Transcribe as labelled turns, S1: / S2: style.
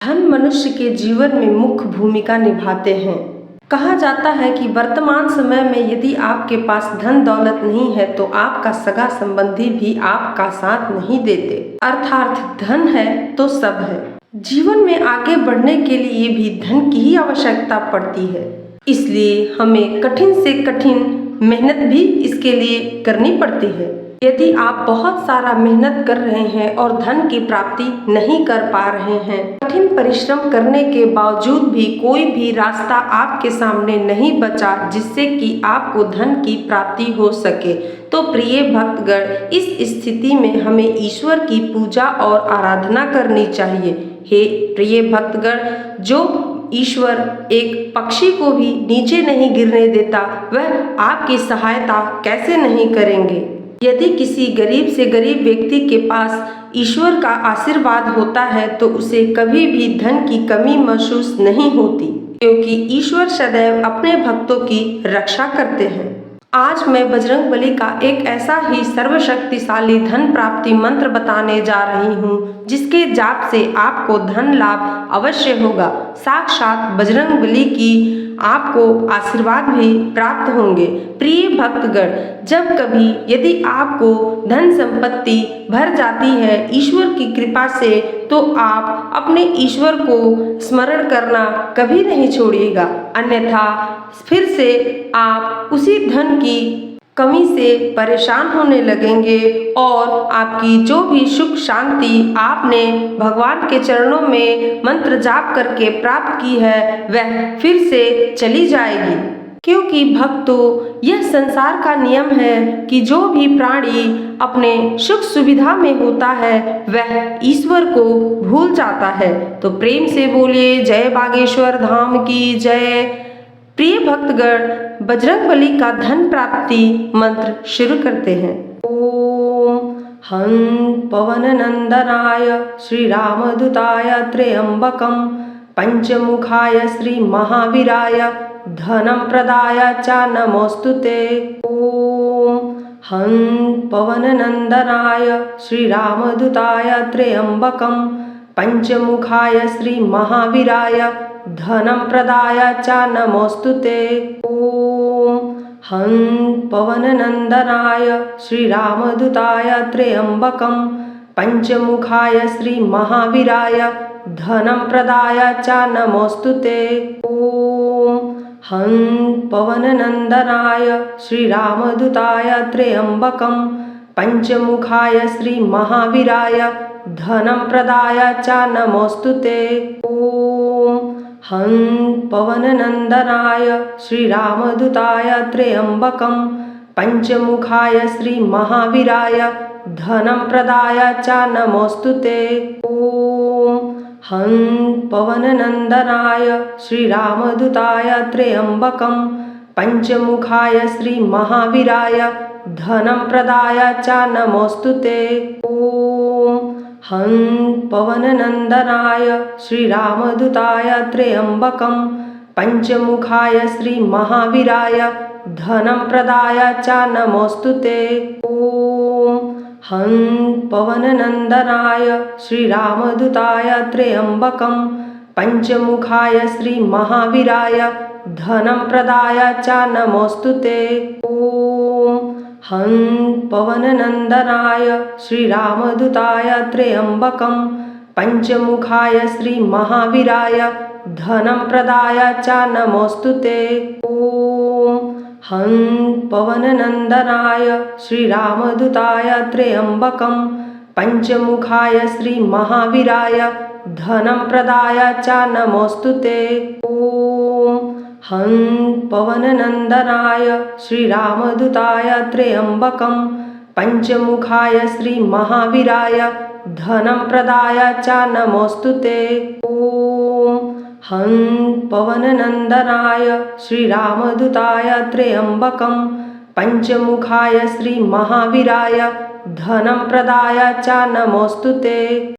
S1: धन मनुष्य के जीवन में मुख्य भूमिका निभाते हैं। कहा जाता है कि वर्तमान समय में यदि आपके पास धन दौलत नहीं है तो आपका सगा संबंधी भी आपका साथ नहीं देते। अर्थात धन है तो सब है। जीवन में आगे बढ़ने के लिए भी धन की ही आवश्यकता पड़ती है, इसलिए हमें कठिन से कठिन मेहनत भी इसके लिए करनी पड़ती है। यदि आप बहुत सारा मेहनत कर रहे हैं और धन की प्राप्ति नहीं कर पा रहे हैं, कठिन परिश्रम करने के बावजूद भी कोई भी रास्ता आपके सामने नहीं बचा जिससे कि आपको धन की प्राप्ति हो सके, तो प्रिय भक्तगण, इस स्थिति में हमें ईश्वर की पूजा और आराधना करनी चाहिए। हे प्रिय भक्तगण, जो ईश्वर एक पक्षी को भी नीचे नहीं गिरने देता, वह आपकी सहायता कैसे नहीं करेंगे। यदि किसी गरीब से गरीब व्यक्ति के पास ईश्वर का आशीर्वाद होता है तो उसे कभी भी धन की कमी महसूस नहीं होती, क्योंकि ईश्वर सदैव अपने भक्तों की रक्षा करते हैं। आज मैं बजरंगबली का एक ऐसा ही सर्वशक्तिशाली धन प्राप्ति मंत्र बताने जा रही हूँ, जिसके जाप से आपको धन लाभ अवश्य होगा। साक्षात बजरंगबली की आपको आशीर्वाद भी प्राप्त होंगे। प्रिय भक्तगण, जब कभी यदि आपको धन संपत्ति भर जाती है ईश्वर की कृपा से, तो आप अपने ईश्वर को स्मरण करना कभी नहीं छोड़िएगा, अन्यथा फिर से आप उसी धन की कमी से परेशान होने लगेंगे और आपकी जो भी सुख शांति आपने भगवान के चरणों में मंत्र जाप करके प्राप्त की है, वह फिर से चली जाएगी। क्योंकि भक्तों, यह संसार का नियम है कि जो भी प्राणी अपने सुख सुविधा में होता है वह ईश्वर को भूल जाता है। तो प्रेम से बोलिए जय बागेश्वर धाम की जय। प्रिय भक्तगण, बजरंगबली का धन प्राप्ति मंत्र शुरू करते हैं। ओम हं पवन नंदनाय श्री रामदूताय त्र्यंबकं पंचमुखाय श्री महावीराय धनं प्रदाय च नमोस्तुते। ओम हं पवन नंदनाय श्री रामदूताय त्र्यंबकं पंचमुखाय श्री महावीराय धनं प्रदाय च नमोस्तुते। ओम हं पवन नंदनाय श्री रामदूताय त्र्यंबकं पंचमुखाय श्री महावीराय धनं प्रदाय च नमोस्तुते। ओम हं पवन नंदनाय श्री रामदूताय त्र्यंबकं पंचमुखाय श्री महावीराय धनं प्रदाय च नमोस्तुते। ओम हं पवन नंदनाय श्री रामदूताय त्र्यंबकं पंचमुखाय श्री महावीराय धनं प्रदाय च नमोस्तुते। ओम हं पवन नंदनाय श्री रामदूताय त्र्यंबकं पंचमुखाय श्री महावीराय धनं प्रदाय च नमोस्तुते। ओम हं पवन नंदनाय श्री रामदूताय त्र्यंबकं पंचमुखाय श्री महावीराय धनं प्रदाय च नमोस्तुते। ओम हं पवन नंदनाय श्री रामदूताय त्र्यंबकं पंचमुखाय श्री महावीराय धनं प्रदाय च नमोस्तुते। ओम हं पवन नंदनाय श्री रामदूताय त्र्यंबकं पंचमुखाय श्री महावीराय धनं प्रदाय च नमोस्तुते। ओम हं पवन नंदनाय श्री रामदूताय त्र्यंबकं पंचमुखाय श्री महावीराय धनं प्रदाय च नमोस्तुते। ओम हं पवन नंदनाय श्री रामदूताय त्र्यंबकं पंचमुखाय श्री महावीराय धनं प्रदाय च नमोस्तुते। ओम हं पवन नंदनाय श्री रामदूताय त्र्यंबकं पंचमुखाय श्री महावीराय धनं प्रदाय च नमोस्तुते।